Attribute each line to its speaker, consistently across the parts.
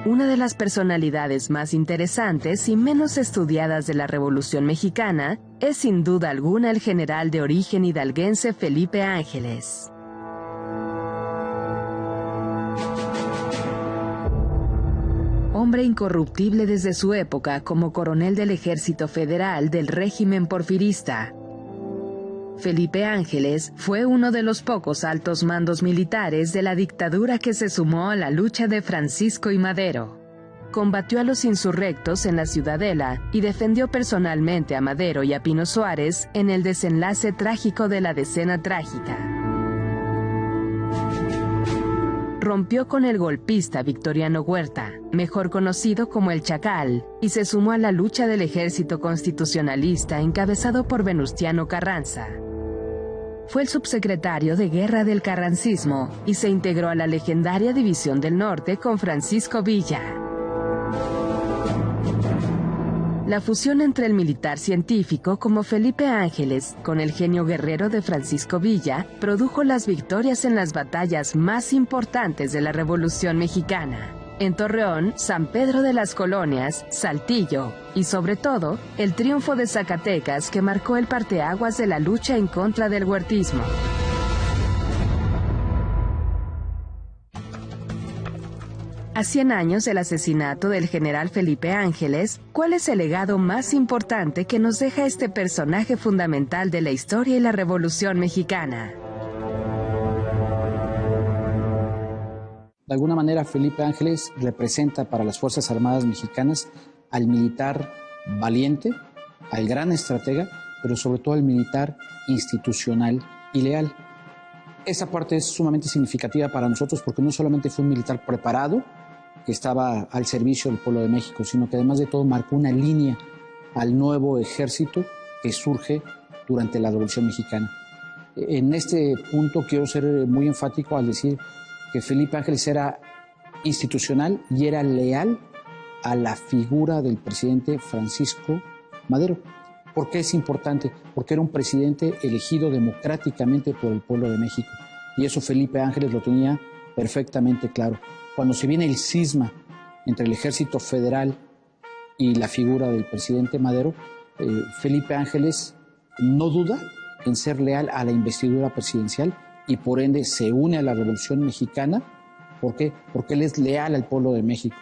Speaker 1: Una de las personalidades más interesantes y menos estudiadas de la Revolución Mexicana es sin duda alguna el general de origen hidalguense Felipe Ángeles. Hombre incorruptible desde su época como coronel del Ejército Federal del régimen porfirista. Felipe Ángeles fue uno de los pocos altos mandos militares de la dictadura que se sumó a la lucha de Francisco y Madero. Combatió a los insurrectos en la Ciudadela y defendió personalmente a Madero y a Pino Suárez en el desenlace trágico de la Decena Trágica. Rompió con el golpista Victoriano Huerta, mejor conocido como el Chacal, y se sumó a la lucha del ejército constitucionalista encabezado por Venustiano Carranza. Fue el subsecretario de Guerra del Carrancismo y se integró a la legendaria División del Norte con Francisco Villa. La fusión entre el militar científico como Felipe Ángeles con el genio guerrero de Francisco Villa produjo las victorias en las batallas más importantes de la Revolución Mexicana. En Torreón, San Pedro de las Colonias, Saltillo y sobre todo, el triunfo de Zacatecas que marcó el parteaguas de la lucha en contra del huertismo. A 100 años del asesinato del general Felipe Ángeles, ¿cuál es el legado más importante que nos deja este personaje fundamental de la historia y la Revolución Mexicana?
Speaker 2: De alguna manera, Felipe Ángeles representa para las Fuerzas Armadas mexicanas al militar valiente, al gran estratega, pero sobre todo al militar institucional y leal. Esa parte es sumamente significativa para nosotros porque no solamente fue un militar preparado, que estaba al servicio del pueblo de México, sino que además de todo marcó una línea al nuevo ejército que surge durante la Revolución Mexicana. En este punto quiero ser muy enfático al decir que Felipe Ángeles era institucional y era leal a la figura del presidente Francisco Madero. ¿Por qué es importante? Porque era un presidente elegido democráticamente por el pueblo de México. Y eso Felipe Ángeles lo tenía perfectamente claro. Cuando se viene el cisma entre el ejército federal y la figura del presidente Madero, Felipe Ángeles no duda en ser leal a la investidura presidencial y por ende se une a la Revolución Mexicana. ¿Por qué? Porque él es leal al pueblo de México.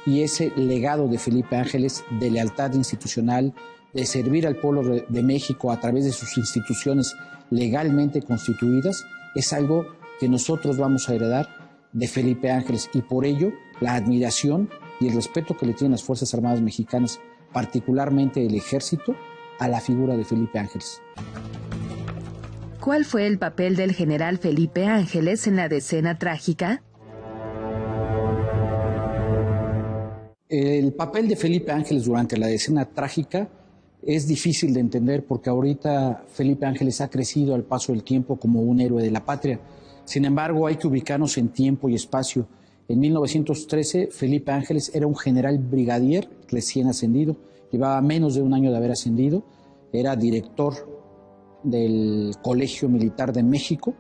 Speaker 2: Y ese legado de Felipe Ángeles de lealtad institucional, de servir al pueblo de México a través de sus instituciones legalmente constituidas, es algo que nosotros vamos a heredar de Felipe Ángeles y por ello la admiración y el respeto que le tienen las Fuerzas Armadas mexicanas, particularmente el ejército, a la figura de Felipe Ángeles.
Speaker 1: ¿Cuál fue el papel del general Felipe Ángeles en la Decena Trágica?
Speaker 2: El papel de Felipe Ángeles durante la Decena Trágica es difícil de entender porque ahorita Felipe Ángeles ha crecido al paso del tiempo como un héroe de la patria. Sin embargo, hay que ubicarnos en tiempo y espacio. En 1913, Felipe Ángeles era un general brigadier recién ascendido, llevaba menos de un año de haber ascendido, era director del Colegio Militar de México,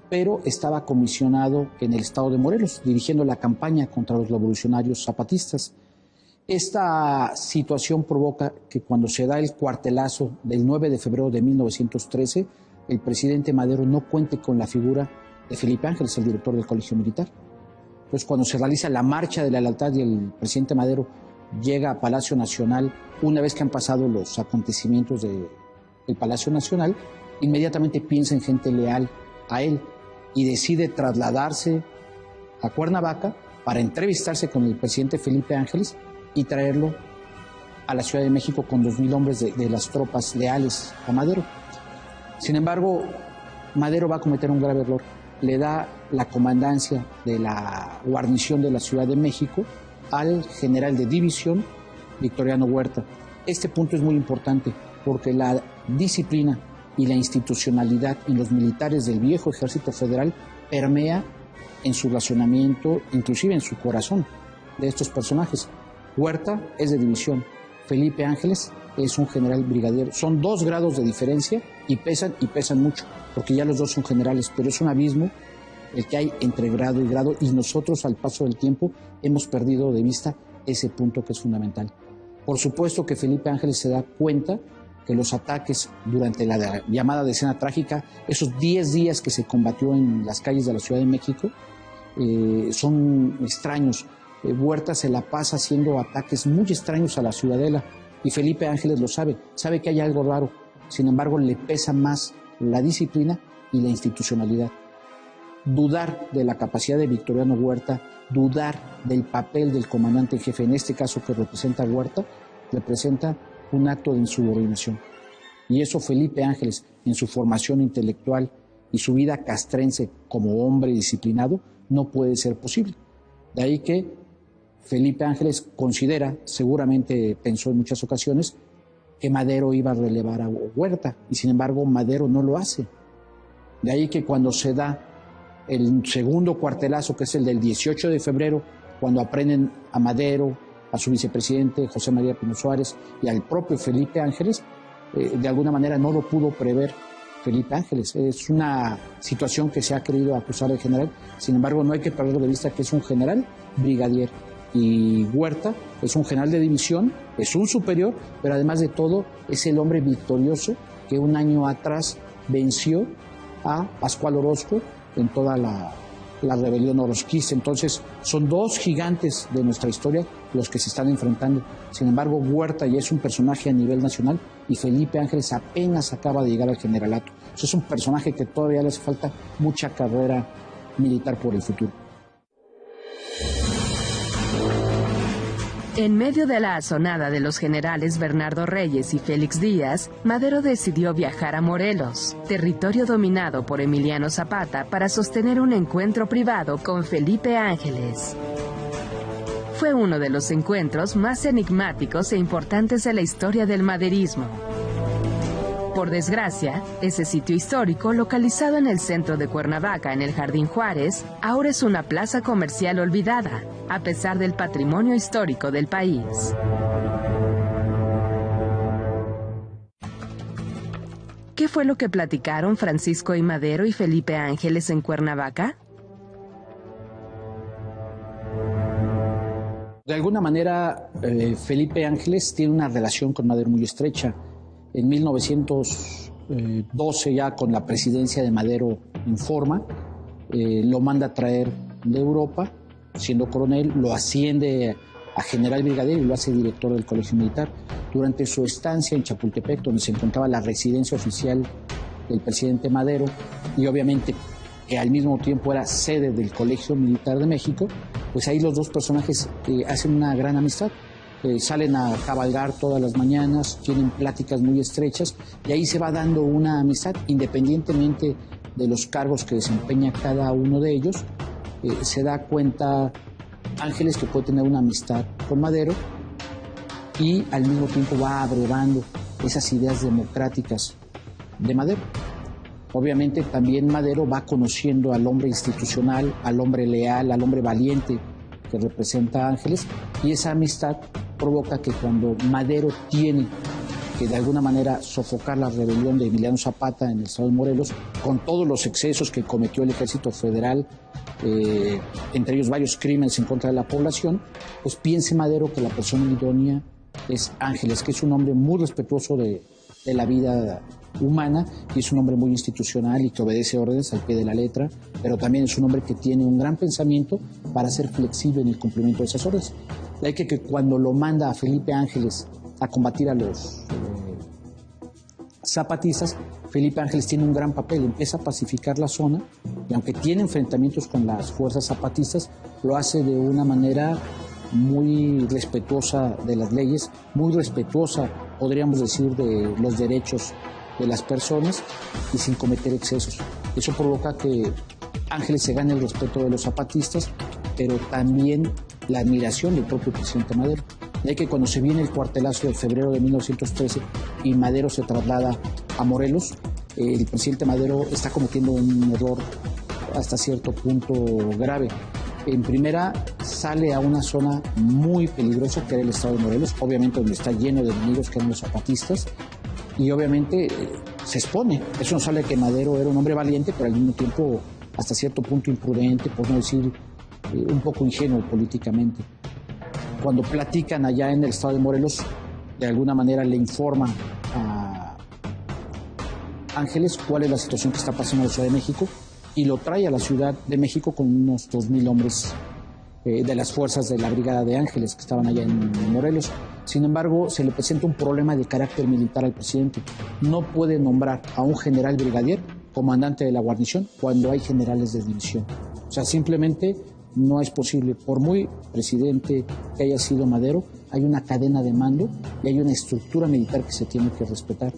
Speaker 2: pero estaba comisionado en el estado de Morelos, dirigiendo la campaña contra los revolucionarios zapatistas. Esta situación provoca que cuando se da el cuartelazo del 9 de febrero de 1913, el presidente Madero no cuente con la figura de Felipe Ángeles, el director del Colegio Militar. Entonces, cuando se realiza la marcha de la lealtad y el presidente Madero llega a Palacio Nacional, una vez que han pasado los acontecimientos del Palacio Nacional, inmediatamente piensa en gente leal a él y decide trasladarse a Cuernavaca para entrevistarse con el presidente Felipe Ángeles y traerlo a la Ciudad de México con 2,000 hombres de las tropas leales a Madero. Sin embargo, Madero va a cometer un grave error. Le da la comandancia de la guarnición de la Ciudad de México al general de división Victoriano Huerta. Este punto es muy importante porque la disciplina y la institucionalidad en los militares del viejo Ejército Federal permea en su racionamiento, inclusive en su corazón de estos personajes. Huerta es de división, Felipe Ángeles es un general brigadier. Son 2 grados de diferencia y pesan mucho, porque ya los dos son generales, pero es un abismo el que hay entre grado y grado, y nosotros al paso del tiempo hemos perdido de vista ese punto que es fundamental. Por supuesto que Felipe Ángeles se da cuenta que los ataques durante la llamada decena trágica, esos 10 días que se combatió en las calles de la Ciudad de México, son extraños. Huerta se la pasa haciendo ataques muy extraños a la Ciudadela y Felipe Ángeles lo sabe que hay algo raro. Sin embargo, le pesa más la disciplina y la institucionalidad. Dudar de la capacidad de Victoriano Huerta, dudar del papel del comandante en jefe, en este caso que representa a Huerta, representa un acto de insubordinación. Y eso Felipe Ángeles, en su formación intelectual y su vida castrense como hombre disciplinado, no puede ser posible. De ahí que Felipe Ángeles considera, seguramente pensó en muchas ocasiones, que Madero iba a relevar a Huerta, y sin embargo Madero no lo hace. De ahí que cuando se da el segundo cuartelazo, que es el del 18 de febrero, cuando aprenden a Madero, a su vicepresidente José María Pino Suárez y al propio Felipe Ángeles, de alguna manera no lo pudo prever Felipe Ángeles. Es una situación que se ha querido acusar al general, sin embargo no hay que perder de vista que es un general brigadier y Huerta es un general de división, es un superior, pero además de todo es el hombre victorioso que un año atrás venció a Pascual Orozco en toda la rebelión orozquista. Entonces son dos gigantes de nuestra historia los que se están enfrentando. Sin embargo, Huerta ya es un personaje a nivel nacional y Felipe Ángeles apenas acaba de llegar al generalato. Eso es un personaje que todavía le hace falta mucha carrera militar por el futuro.
Speaker 1: En medio de la asonada de los generales Bernardo Reyes y Félix Díaz, Madero decidió viajar a Morelos, territorio dominado por Emiliano Zapata, para sostener un encuentro privado con Felipe Ángeles. Fue uno de los encuentros más enigmáticos e importantes de la historia del maderismo. Por desgracia, ese sitio histórico, localizado en el centro de Cuernavaca, en el Jardín Juárez, ahora es una plaza comercial olvidada, a pesar del patrimonio histórico del país. ¿Qué fue lo que platicaron Francisco I. Madero y Felipe Ángeles en Cuernavaca?
Speaker 2: De alguna manera, Felipe Ángeles tiene una relación con Madero muy estrecha. En 1912, ya con la presidencia de Madero en forma, lo manda a traer de Europa, siendo coronel, lo asciende a general brigadier y lo hace director del Colegio Militar. Durante su estancia en Chapultepec, donde se encontraba la residencia oficial del presidente Madero, y obviamente que al mismo tiempo era sede del Colegio Militar de México, pues ahí los dos personajes hacen una gran amistad. Salen a cabalgar todas las mañanas, tienen pláticas muy estrechas y ahí se va dando una amistad independientemente de los cargos que desempeña cada uno de ellos. Se da cuenta Ángeles que puede tener una amistad con Madero y al mismo tiempo va abrevando esas ideas democráticas de Madero. Obviamente también Madero va conociendo al hombre institucional, al hombre leal, al hombre valiente que representa a Ángeles, y esa amistad provoca que cuando Madero tiene que de alguna manera sofocar la rebelión de Emiliano Zapata en el estado de Morelos, con todos los excesos que cometió el ejército federal, entre ellos varios crímenes en contra de la población, pues piense Madero que la persona idónea es Ángeles, que es un hombre muy respetuoso de la vida humana y es un hombre muy institucional y que obedece órdenes al pie de la letra, pero también es un hombre que tiene un gran pensamiento para ser flexible en el cumplimiento de esas órdenes. De ahí que cuando lo manda a Felipe Ángeles a combatir a los zapatistas, Felipe Ángeles tiene un gran papel, empieza a pacificar la zona y aunque tiene enfrentamientos con las fuerzas zapatistas, lo hace de una manera muy respetuosa de las leyes, muy respetuosa, podríamos decir, de los derechos de las personas y sin cometer excesos. Eso provoca que Ángeles se gane el respeto de los zapatistas, pero también la admiración del propio presidente Madero. De ahí que cuando se viene el cuartelazo de febrero de 1913 y Madero se traslada a Morelos, el presidente Madero está cometiendo un error hasta cierto punto grave. En primera, sale a una zona muy peligrosa que era el estado de Morelos, obviamente donde está lleno de enemigos que eran los zapatistas, y obviamente se expone. Eso nos habla de que Madero era un hombre valiente, pero al mismo tiempo hasta cierto punto imprudente, por no decir un poco ingenuo políticamente. Cuando platican allá en el estado de Morelos, de alguna manera le informan a Ángeles cuál es la situación que está pasando en la Ciudad de México y lo trae a la Ciudad de México con unos 2,000 hombres de las fuerzas de la Brigada de Ángeles que estaban allá en Morelos. Sin embargo, se le presenta un problema de carácter militar al presidente. No puede nombrar a un general brigadier comandante de la guarnición cuando hay generales de división. O sea, simplemente no es posible. Por muy presidente que haya sido Madero, hay una cadena de mando y hay una estructura militar que se tiene que respetar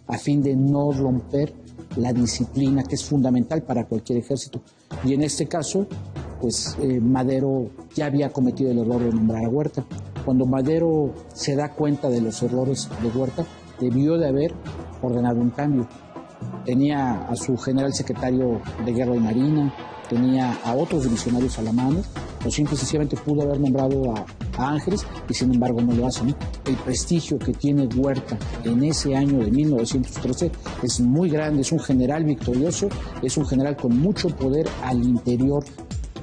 Speaker 2: a fin de no romper la disciplina que es fundamental para cualquier ejército. Y en este caso, pues Madero ya había cometido el error de nombrar a Huerta. Cuando Madero se da cuenta de los errores de Huerta, debió de haber ordenado un cambio. Tenía a su general secretario de Guerra y Marina, tenía a otros divisionarios a la mano, o simple y sencillamente pudo haber nombrado a Ángeles y sin embargo no lo hace, ¿no? El prestigio que tiene Huerta en ese año de 1913 es muy grande, es un general victorioso, es un general con mucho poder al interior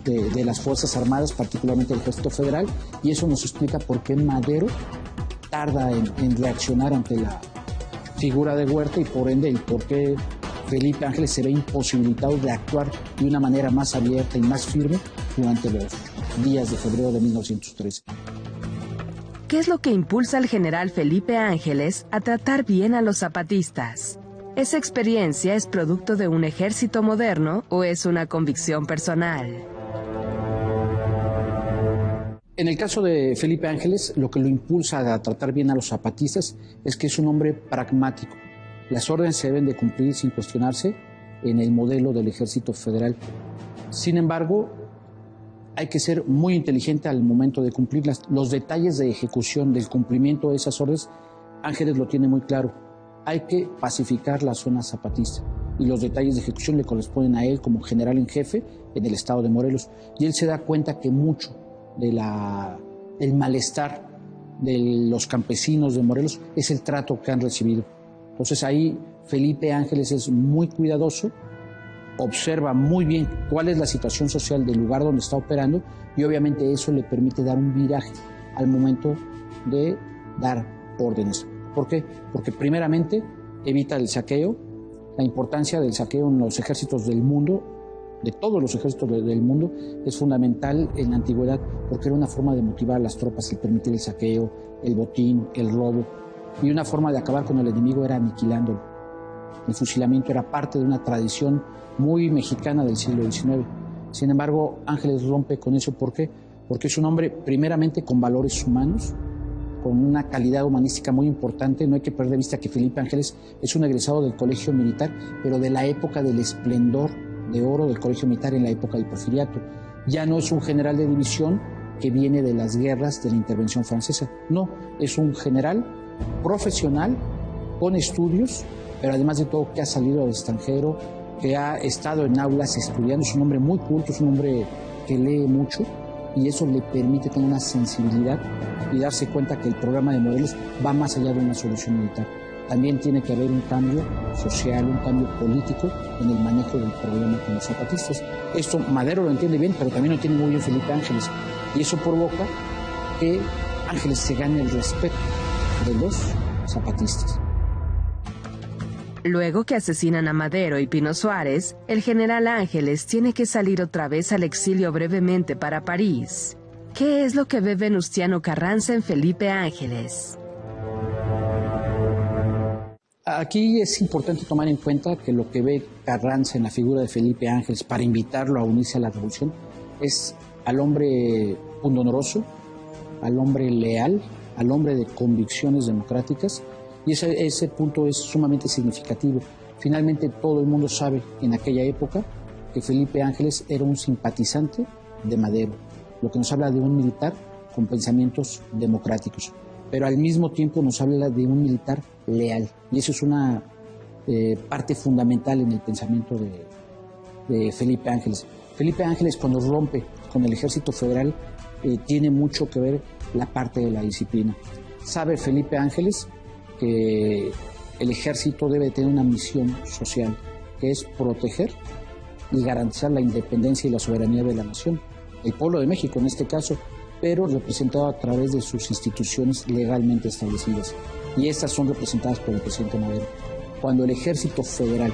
Speaker 2: de las Fuerzas Armadas, particularmente el Ejército Federal, y eso nos explica por qué Madero tarda en reaccionar ante la figura de Huerta y por ende el por qué Felipe Ángeles se ve imposibilitado de actuar de una manera más abierta y más firme durante los días de febrero de 1913.
Speaker 1: ¿Qué es lo que impulsa al general Felipe Ángeles a tratar bien a los zapatistas? ¿Esa experiencia es producto de un ejército moderno o es una convicción personal?
Speaker 2: En el caso de Felipe Ángeles, lo que lo impulsa a tratar bien a los zapatistas es que es un hombre pragmático. Las órdenes se deben de cumplir sin cuestionarse en el modelo del Ejército Federal. Sin embargo, hay que ser muy inteligente al momento de cumplirlas. Los detalles de ejecución, del cumplimiento de esas órdenes, Ángeles lo tiene muy claro. Hay que pacificar la zona zapatista y los detalles de ejecución le corresponden a él como general en jefe en el estado de Morelos. Y él se da cuenta que mucho del malestar de los campesinos de Morelos es el trato que han recibido. Entonces ahí Felipe Ángeles es muy cuidadoso, observa muy bien cuál es la situación social del lugar donde está operando y obviamente eso le permite dar un viraje al momento de dar órdenes. ¿Por qué? Porque primeramente evita el saqueo, la importancia del saqueo en los ejércitos del mundo, de todos los ejércitos del mundo, es fundamental en la antigüedad porque era una forma de motivar a las tropas, el permitir el saqueo, el botín, el robo, y una forma de acabar con el enemigo era aniquilándolo. El fusilamiento era parte de una tradición muy mexicana del siglo XIX. Sin embargo, Ángeles rompe con eso. ¿Por qué? Porque es un hombre primeramente con valores humanos, con una calidad humanística muy importante. No hay que perder de vista que Felipe Ángeles es un egresado del Colegio Militar, pero de la época del esplendor de oro del Colegio Militar en la época del Porfiriato. Ya no es un general de división que viene de las guerras de la intervención francesa. No, es un general profesional, con estudios, pero además de todo que ha salido al extranjero, que ha estado en aulas estudiando. Es un hombre muy culto, es un hombre que lee mucho y eso le permite tener una sensibilidad y darse cuenta que el programa de Morelos va más allá de una solución militar. También tiene que haber un cambio social, un cambio político en el manejo del problema con los zapatistas. Esto Madero lo entiende bien, pero también lo entiende muy bien Felipe Ángeles. Y eso provoca que Ángeles se gane el respeto de los zapatistas.
Speaker 1: Luego que asesinan a Madero y Pino Suárez, el general Ángeles tiene que salir otra vez al exilio brevemente para París. ¿Qué es lo que ve Venustiano Carranza en Felipe Ángeles?
Speaker 2: Aquí es importante tomar en cuenta que lo que ve Carranza en la figura de Felipe Ángeles para invitarlo a unirse a la revolución es al hombre pundonoroso, al hombre leal, al hombre de convicciones democráticas, y ese punto es sumamente significativo. Finalmente todo el mundo sabe en aquella época que Felipe Ángeles era un simpatizante de Madero, lo que nos habla de un militar con pensamientos democráticos, pero al mismo tiempo nos habla de un militar leal, y eso es una parte fundamental en el pensamiento de Felipe Ángeles. Felipe Ángeles, cuando rompe con el Ejército Federal, tiene mucho que ver la parte de la disciplina. Sabe Felipe Ángeles que el ejército debe tener una misión social, que es proteger y garantizar la independencia y la soberanía de la nación, el pueblo de México en este caso, pero representado a través de sus instituciones legalmente establecidas. Y estas son representadas por el presidente Madero. Cuando el Ejército Federal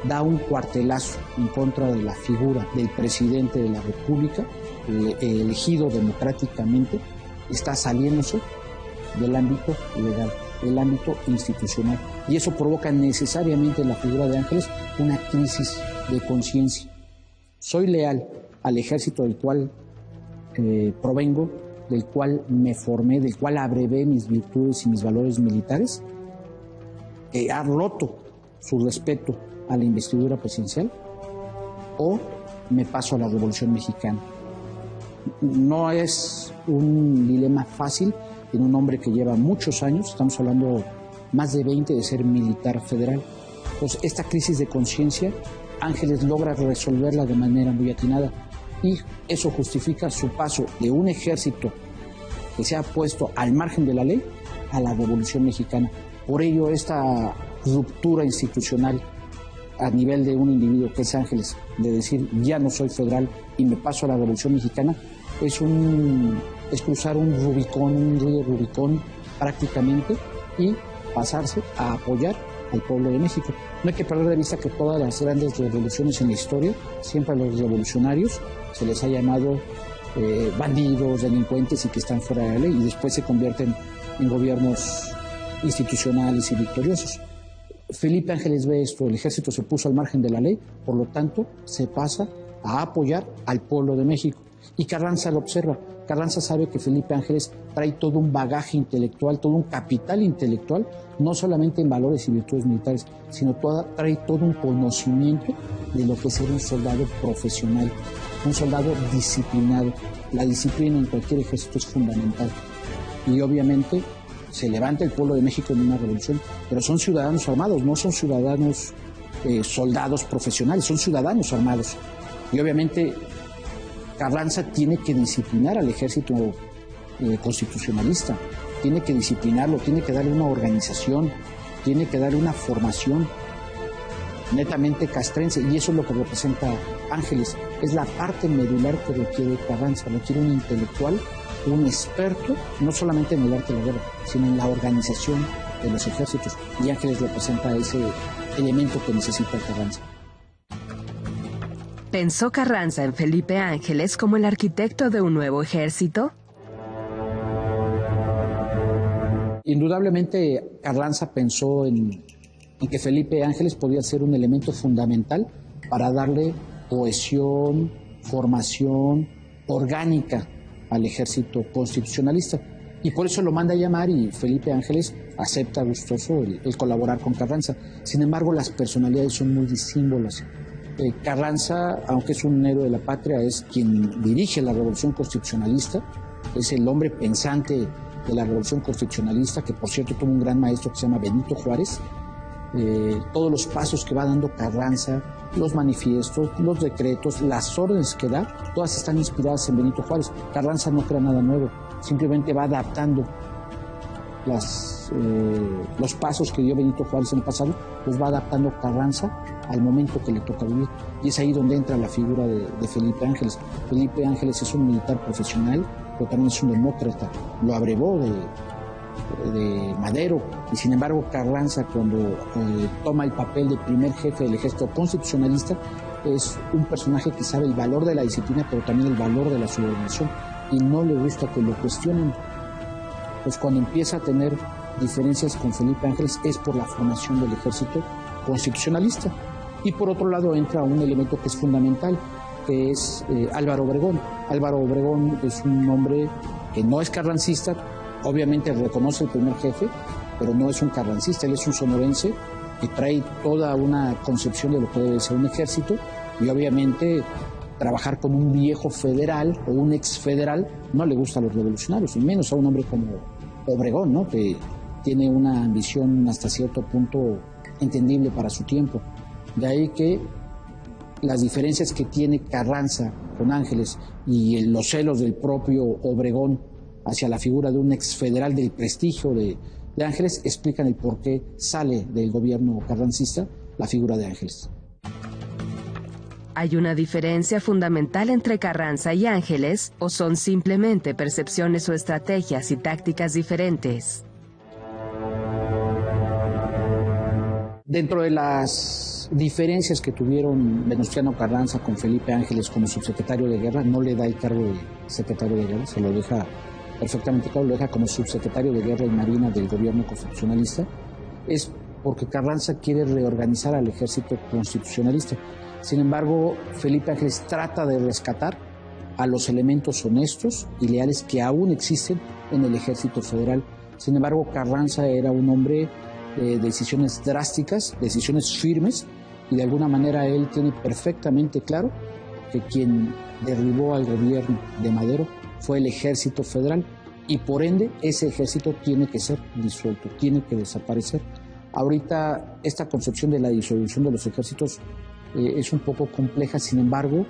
Speaker 2: da un cuartelazo en contra de la figura del presidente de la República, elegido democráticamente, está saliéndose del ámbito legal, del ámbito institucional. Y eso provoca necesariamente en la figura de Ángeles una crisis de conciencia. Soy leal al ejército del cual provengo, del cual me formé, del cual abrevé mis virtudes y mis valores militares, que ha roto su respeto a la investidura presidencial, o me paso a la Revolución Mexicana. No es un dilema fácil en un hombre que lleva muchos años, estamos hablando más de 20 de ser militar federal. Pues esta crisis de conciencia, Ángeles logra resolverla de manera muy atinada, y eso justifica su paso de un ejército que se ha puesto al margen de la ley a la Revolución Mexicana. Por ello, esta ruptura institucional a nivel de un individuo que es Ángeles, de decir ya no soy federal y me paso a la Revolución Mexicana, es cruzar un río Rubicón prácticamente, y pasarse a apoyar al pueblo de México. No hay que perder de vista que todas las grandes revoluciones en la historia, siempre a los revolucionarios se les ha llamado bandidos, delincuentes y que están fuera de la ley, y después se convierten en gobiernos institucionales y victoriosos. Felipe Ángeles ve esto, el ejército se puso al margen de la ley, por lo tanto se pasa a apoyar al pueblo de México. Y Carranza lo observa. Carranza sabe que Felipe Ángeles trae todo un bagaje intelectual, todo un capital intelectual, no solamente en valores y virtudes militares, sino trae todo un conocimiento de lo que es ser un soldado profesional, un soldado disciplinado. La disciplina en cualquier ejército es fundamental. Y obviamente se levanta el pueblo de México en una revolución, pero son ciudadanos armados, no son ciudadanos soldados profesionales, son ciudadanos armados. Y obviamente Carranza tiene que disciplinar al ejército constitucionalista, tiene que disciplinarlo, tiene que darle una organización, tiene que darle una formación netamente castrense, y eso es lo que representa Ángeles. Es la parte medular que requiere Carranza, requiere un intelectual, un experto, no solamente en el arte de la guerra, sino en la organización de los ejércitos, y Ángeles representa ese elemento que necesita Carranza.
Speaker 1: ¿Pensó Carranza en Felipe Ángeles como el arquitecto de un nuevo ejército?
Speaker 2: Indudablemente Carranza pensó en que Felipe Ángeles podía ser un elemento fundamental para darle cohesión, formación orgánica al ejército constitucionalista. Y por eso lo manda a llamar, y Felipe Ángeles acepta gustoso el colaborar con Carranza. Sin embargo, las personalidades son muy disímbolas. Carranza, aunque es un héroe de la patria, es quien dirige la Revolución Constitucionalista, es el hombre pensante de la Revolución Constitucionalista, que por cierto tuvo un gran maestro que se llama Benito Juárez. Todos los pasos que va dando Carranza, los manifiestos, los decretos, las órdenes que da, todas están inspiradas en Benito Juárez. Carranza no crea nada nuevo, simplemente va adaptando los pasos que dio Benito Juárez en el pasado, los va adaptando Carranza al momento que le toca vivir. Y es ahí donde entra la figura de Felipe Ángeles. Felipe Ángeles es un militar profesional, pero también es un demócrata. Lo abrevó de Madero, y sin embargo Carranza, cuando toma el papel de primer jefe del ejército constitucionalista, es un personaje que sabe el valor de la disciplina, pero también el valor de la subordinación, y no le gusta que lo cuestionen. Pues cuando empieza a tener diferencias con Felipe Ángeles es por la formación del ejército constitucionalista. Y por otro lado entra un elemento que es fundamental, que es Álvaro Obregón. Álvaro Obregón es un hombre que no es carrancista, obviamente reconoce el primer jefe, pero no es un carrancista, él es un sonorense que trae toda una concepción de lo que debe ser un ejército, y obviamente trabajar con un viejo federal o un ex federal no le gusta a los revolucionarios, y menos a un hombre como Obregón, ¿no?, que tiene una ambición hasta cierto punto entendible para su tiempo. De ahí que las diferencias que tiene Carranza con Ángeles y los celos del propio Obregón hacia la figura de un ex federal del prestigio de Ángeles explican el por qué sale del gobierno carrancista la figura de Ángeles.
Speaker 1: ¿Hay una diferencia fundamental entre Carranza y Ángeles o son simplemente percepciones o estrategias y tácticas diferentes?
Speaker 2: Dentro de las diferencias que tuvieron Venustiano Carranza con Felipe Ángeles como subsecretario de Guerra, no le da el cargo de secretario de Guerra, se lo deja perfectamente claro, lo deja como subsecretario de Guerra y Marina del gobierno constitucionalista, es porque Carranza quiere reorganizar al ejército constitucionalista. Sin embargo, Felipe Ángeles trata de rescatar a los elementos honestos y leales que aún existen en el ejército federal. Sin embargo, Carranza era un hombre de decisiones drásticas, decisiones firmes, y de alguna manera él tiene perfectamente claro que quien derribó al gobierno de Madero fue el ejército federal, y por ende ese ejército tiene que ser disuelto, tiene que desaparecer. Ahorita esta concepción de la disolución de los ejércitos es un poco compleja, sin embargo,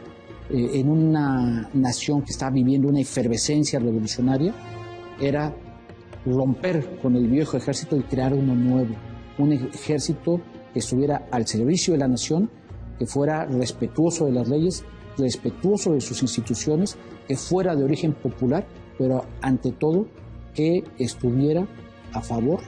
Speaker 2: en una nación que está viviendo una efervescencia revolucionaria, era romper con el viejo ejército y crear uno nuevo, un ejército que estuviera al servicio de la nación, que fuera respetuoso de las leyes, respetuoso de sus instituciones, que fuera de origen popular, pero ante todo que estuviera a favor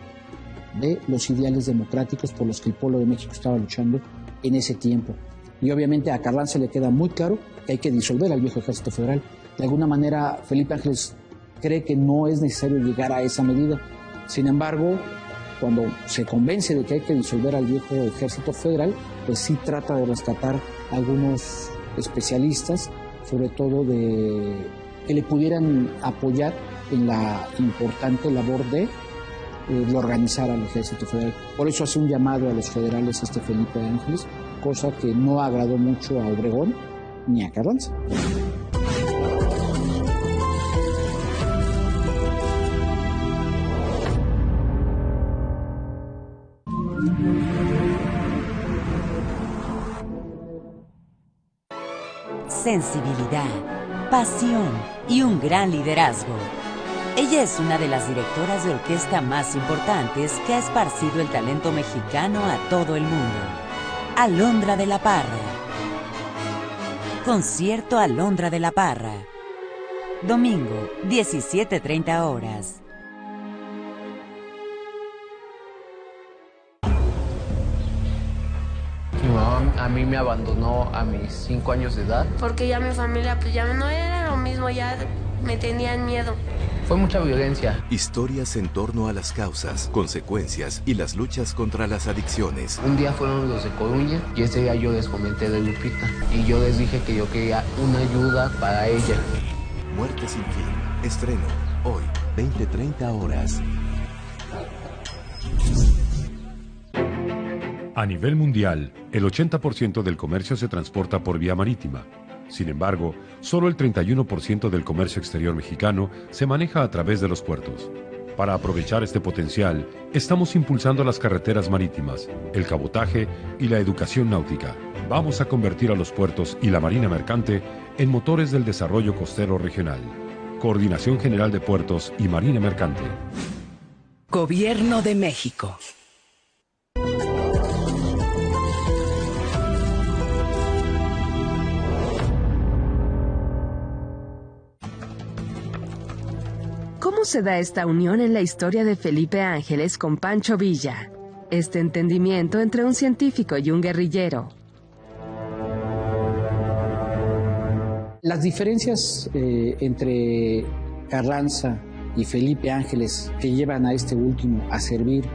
Speaker 2: de los ideales democráticos por los que el pueblo de México estaba luchando en ese tiempo. Y obviamente a Carranza le queda muy claro que hay que disolver al viejo ejército federal. De alguna manera Felipe Ángeles cree que no es necesario llegar a esa medida. Sin embargo, cuando se convence de que hay que disolver al viejo ejército federal, pues sí trata de rescatar a algunos especialistas, sobre todo que le pudieran apoyar en la importante labor de organizar al ejército federal. Por eso hace un llamado a los federales Felipe Ángeles, cosa que no agradó mucho a Obregón ni a Carranza.
Speaker 3: Sensibilidad, pasión y un gran liderazgo. Ella es una de las directoras de orquesta más importantes que ha esparcido el talento mexicano a todo el mundo. Alondra de la Parra. Concierto Alondra de la Parra. Domingo, 17:30 horas.
Speaker 4: Mi mamá a mí me abandonó a mis 5 años de edad.
Speaker 5: Porque ya mi familia pues ya no era lo mismo, ya me tenían miedo.
Speaker 4: Fue mucha violencia.
Speaker 6: Historias en torno a las causas, consecuencias y las luchas contra las adicciones.
Speaker 4: Un día fueron los de Coruña y ese día yo les comenté de Lupita y yo les dije que yo quería una ayuda para ella.
Speaker 6: Muerte sin fin. Estreno hoy, 20:30 horas.
Speaker 7: A nivel mundial, el 80% del comercio se transporta por vía marítima. Sin embargo, solo el 31% del comercio exterior mexicano se maneja a través de los puertos. Para aprovechar este potencial, estamos impulsando las carreteras marítimas, el cabotaje y la educación náutica. Vamos a convertir a los puertos y la marina mercante en motores del desarrollo costero regional. Coordinación General de Puertos y Marina Mercante.
Speaker 8: Gobierno de México.
Speaker 1: ¿Cómo se da esta unión en la historia de Felipe Ángeles con Pancho Villa? Este entendimiento entre un científico y un guerrillero.
Speaker 2: Las diferencias entre Carranza y Felipe Ángeles que llevan a este último a servir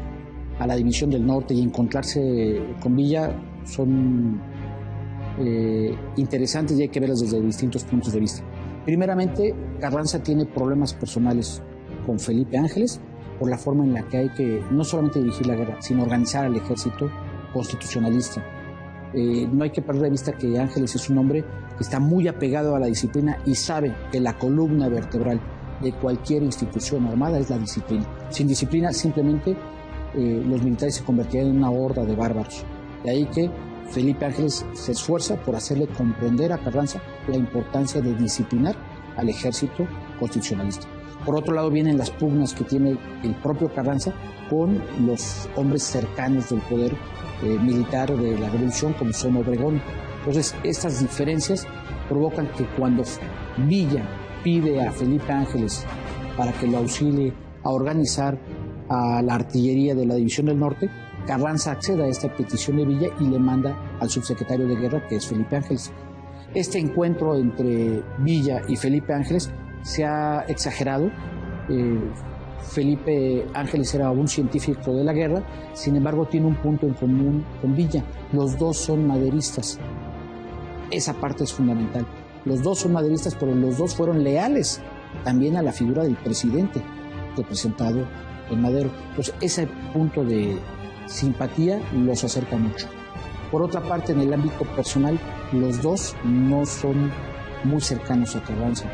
Speaker 2: a la División del Norte y encontrarse con Villa son interesantes y hay que verlas desde distintos puntos de vista. Primeramente, Carranza tiene problemas personales con Felipe Ángeles por la forma en la que hay que no solamente dirigir la guerra, sino organizar al ejército constitucionalista. No hay que perder de vista que Ángeles es un hombre que está muy apegado a la disciplina y sabe que la columna vertebral de cualquier institución armada es la disciplina. Sin disciplina, simplemente los militares se convertirían en una horda de bárbaros. De ahí que Felipe Ángeles se esfuerza por hacerle comprender a Carranza la importancia de disciplinar al ejército constitucionalista. Por otro lado vienen las pugnas que tiene el propio Carranza con los hombres cercanos del poder militar de la revolución, como son Obregón. Entonces, estas diferencias provocan que cuando Villa pide a Felipe Ángeles para que lo auxilie a organizar a la artillería de la División del Norte, Carranza accede a esta petición de Villa y le manda al subsecretario de Guerra, que es Felipe Ángeles. Este encuentro entre Villa y Felipe Ángeles se ha exagerado. Felipe Ángeles era un científico de la guerra, sin embargo tiene un punto en común con Villa. Los dos son maderistas. Esa parte es fundamental. Los dos son maderistas, pero los dos fueron leales también a la figura del presidente representado en Madero. Entonces, ese punto de simpatía los acerca mucho. Por otra parte, en el ámbito personal, los dos no son muy cercanos a Carranza.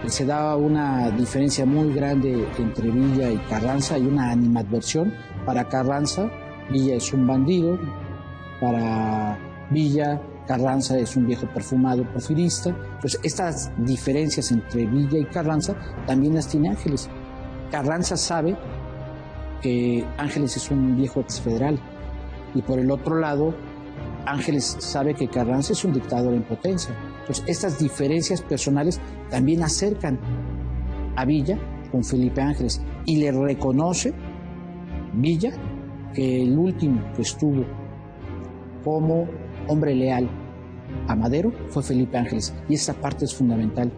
Speaker 2: Se da una diferencia muy grande entre Villa y Carranza, hay una animadversión. Para Carranza, Villa es un bandido. Para Villa, Carranza es un viejo perfumado porfirista. Entonces, estas diferencias entre Villa y Carranza también las tiene Ángeles. Carranza sabe que Ángeles es un viejo exfederal, y por el otro lado, Ángeles sabe que Carranza es un dictador en potencia. Entonces, estas diferencias personales también acercan a Villa con Felipe Ángeles, y le reconoce Villa que el último que estuvo como hombre leal a Madero fue Felipe Ángeles, y esa parte es fundamental.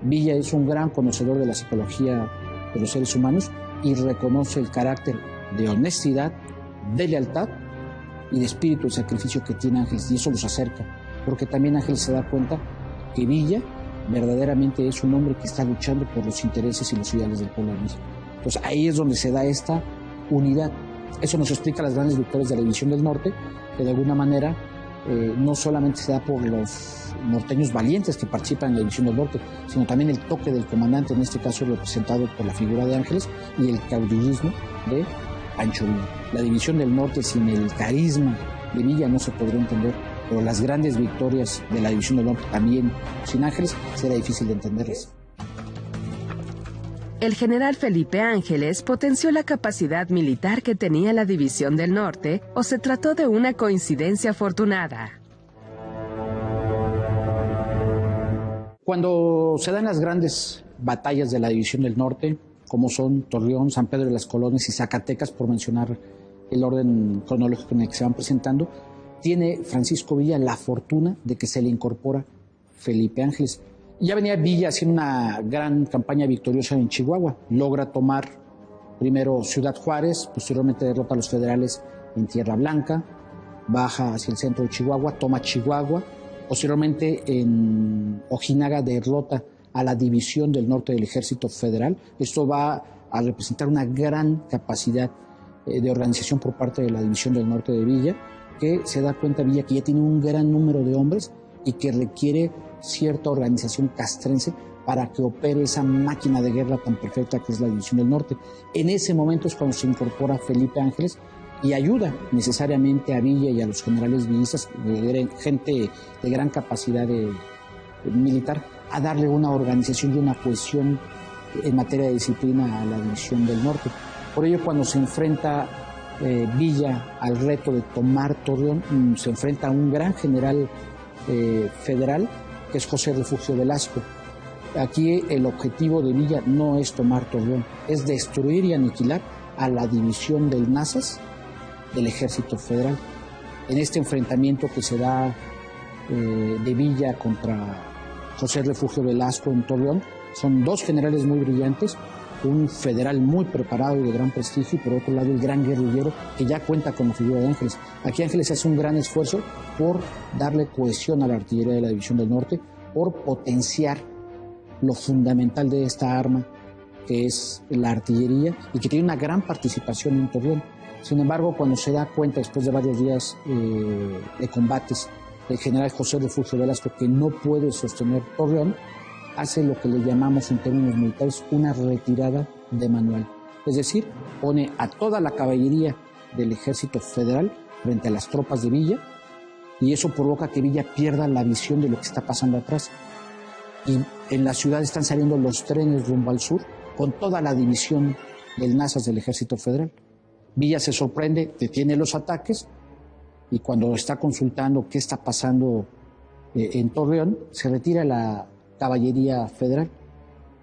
Speaker 2: Villa es un gran conocedor de la psicología de los seres humanos y reconoce el carácter de honestidad, de lealtad y de espíritu de sacrificio que tiene Ángeles, y eso los acerca, porque también Ángeles se da cuenta que Villa verdaderamente es un hombre que está luchando por los intereses y los ideales del pueblo de México. Entonces ahí es donde se da esta unidad. Eso nos explica las grandes victorias de la División del Norte, que de alguna manera no solamente se da por los norteños valientes que participan en la División del Norte, sino también el toque del comandante, en este caso representado por la figura de Ángeles, y el caudillismo de Pancho Villa. La División del Norte sin el carisma de Villa no se podría entender, pero las grandes victorias de la División del Norte también sin Ángeles será difícil de entenderlas.
Speaker 1: El general Felipe Ángeles potenció la capacidad militar que tenía la División del Norte, o se trató de una coincidencia afortunada.
Speaker 2: Cuando se dan las grandes batallas de la División del Norte, como son Torreón, San Pedro de las Colonias y Zacatecas, por mencionar el orden cronológico en el que se van presentando, tiene Francisco Villa la fortuna de que se le incorpora Felipe Ángeles. Ya venía Villa haciendo una gran campaña victoriosa en Chihuahua. Logra tomar primero Ciudad Juárez, posteriormente derrota a los federales en Tierra Blanca, baja hacia el centro de Chihuahua, toma Chihuahua, posteriormente en Ojinaga derrota a la División del Norte del Ejército Federal. Esto va a representar una gran capacidad de organización por parte de la División del Norte de Villa, que se da cuenta Villa que ya tiene un gran número de hombres y que requiere cierta organización castrense para que opere esa máquina de guerra tan perfecta que es la División del Norte. En ese momento es cuando se incorpora Felipe Ángeles y ayuda necesariamente a Villa y a los generales villistas, gente de gran capacidad militar, a darle una organización y una cohesión en materia de disciplina a la División del Norte. Por ello, cuando se enfrenta Villa al reto de tomar Torreón, se enfrenta a un gran general federal, que es José Refugio Velasco. Aquí el objetivo de Villa no es tomar Torreón, es destruir y aniquilar a la división del Nazas del Ejército Federal. En este enfrentamiento que se da de Villa contra José Refugio Velasco en Torreón, son dos generales muy brillantes, un federal muy preparado y de gran prestigio, y por otro lado el gran guerrillero que ya cuenta con la figura de Ángeles. Aquí Ángeles hace un gran esfuerzo por darle cohesión a la artillería de la División del Norte, por potenciar lo fundamental de esta arma que es la artillería y que tiene una gran participación en Torreón. Sin embargo, cuando se da cuenta después de varios días de combates el general José Refugio Velasco que no puede sostener Torreón, hace lo que le llamamos en términos militares una retirada de manual. Es decir, pone a toda la caballería del Ejército Federal frente a las tropas de Villa, y eso provoca que Villa pierda la visión de lo que está pasando atrás. Y en la ciudad están saliendo los trenes rumbo al sur con toda la división del Nazas del Ejército Federal. Villa se sorprende, detiene los ataques, y cuando está consultando qué está pasando en Torreón, se retira la caballería federal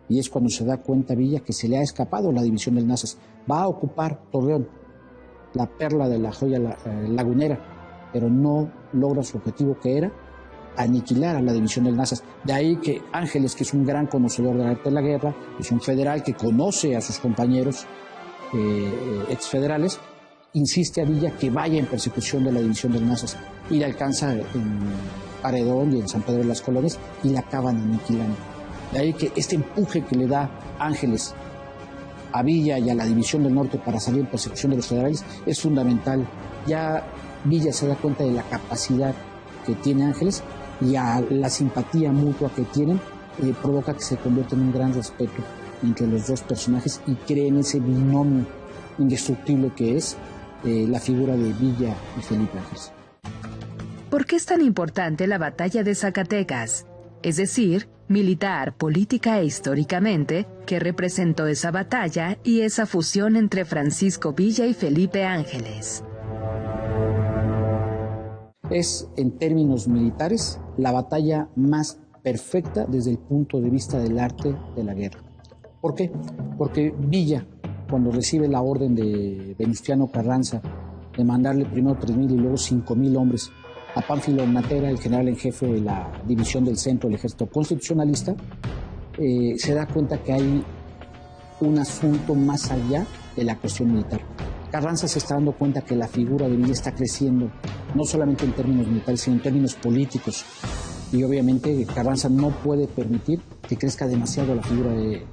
Speaker 2: y es cuando se da cuenta Villa que se le ha escapado la división del Nazas. Va a ocupar Torreón, la perla de la joya lagunera, pero no logra su objetivo, que era aniquilar a la división del Nazas. De ahí que Ángeles, que es un gran conocedor del arte de la guerra, es un federal que conoce a sus compañeros exfederales, insiste a Villa que vaya en persecución de la división del Nazas y le alcanza en Paredón y en San Pedro de las Colonias y la acaban aniquilando. De ahí que este empuje que le da Ángeles a Villa y a la división del norte para salir en persecución de los federales es fundamental. Ya Villa se da cuenta de la capacidad que tiene Ángeles y a la simpatía mutua que tienen provoca que se convierta en un gran respeto entre los dos personajes y creen ese binomio indestructible que es la figura de Villa y Felipe Ángeles.
Speaker 1: ¿Por qué es tan importante la batalla de Zacatecas? Es decir, militar, política e históricamente, ¿qué representó esa batalla y esa fusión entre Francisco Villa y Felipe Ángeles?
Speaker 2: Es, en términos militares, la batalla más perfecta desde el punto de vista del arte de la guerra. ¿Por qué? Porque Villa, cuando recibe la orden de Venustiano Carranza de mandarle primero 3,000 y luego 5,000 hombres a Pánfilo Natera, el general en jefe de la división del centro del ejército constitucionalista, se da cuenta que hay un asunto más allá de la cuestión militar. Carranza se está dando cuenta que la figura de Villa está creciendo, no solamente en términos militares, sino en términos políticos. Y obviamente Carranza no puede permitir que crezca demasiado la figura de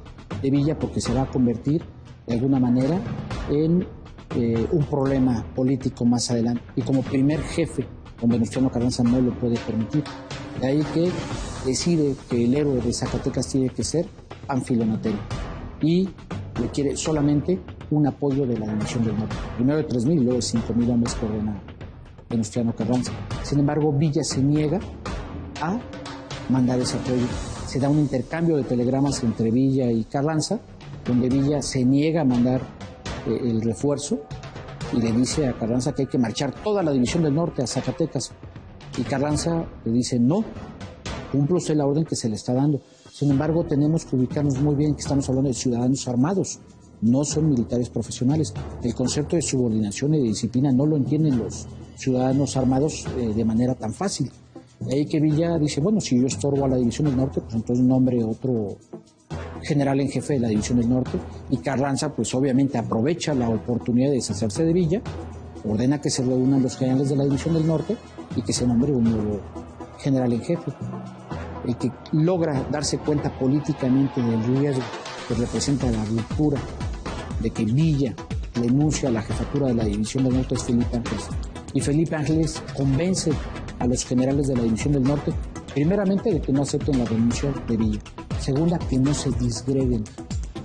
Speaker 2: Villa, porque se va a convertir de alguna manera en un problema político más adelante. Y como primer jefe, con Venustiano Carranza no lo puede permitir. De ahí que decide que el héroe de Zacatecas tiene que ser Pánfilo Natera y le quiere solamente un apoyo de la división del norte. Primero de 3,000 y luego de 5,000 hombres que ordena Venustiano Carranza. Sin embargo, Villa se niega a mandar ese apoyo. Se da un intercambio de telegramas entre Villa y Carranza, donde Villa se niega a mandar el refuerzo y le dice a Carranza que hay que marchar toda la división del norte a Zacatecas. Y Carranza le dice, no, cumple usted la orden que se le está dando. Sin embargo, tenemos que ubicarnos muy bien que estamos hablando de ciudadanos armados, no son militares profesionales. El concepto de subordinación y de disciplina no lo entienden los ciudadanos armados de manera tan fácil. De ahí que Villa dice, bueno, si yo estorbo a la división del norte, pues entonces nombre otro general en jefe de la división del norte, y Carranza pues obviamente aprovecha la oportunidad de deshacerse de Villa, ordena que se reúnan los generales de la división del norte y que se nombre un nuevo general en jefe. El que logra darse cuenta políticamente del riesgo que representa la ruptura de que Villa renuncia a la jefatura de la división del norte es Felipe Ángeles. Y Felipe Ángeles convence a los generales de la división del norte, primeramente de que no acepten la renuncia de Villa. Segunda, que no se disgreguen.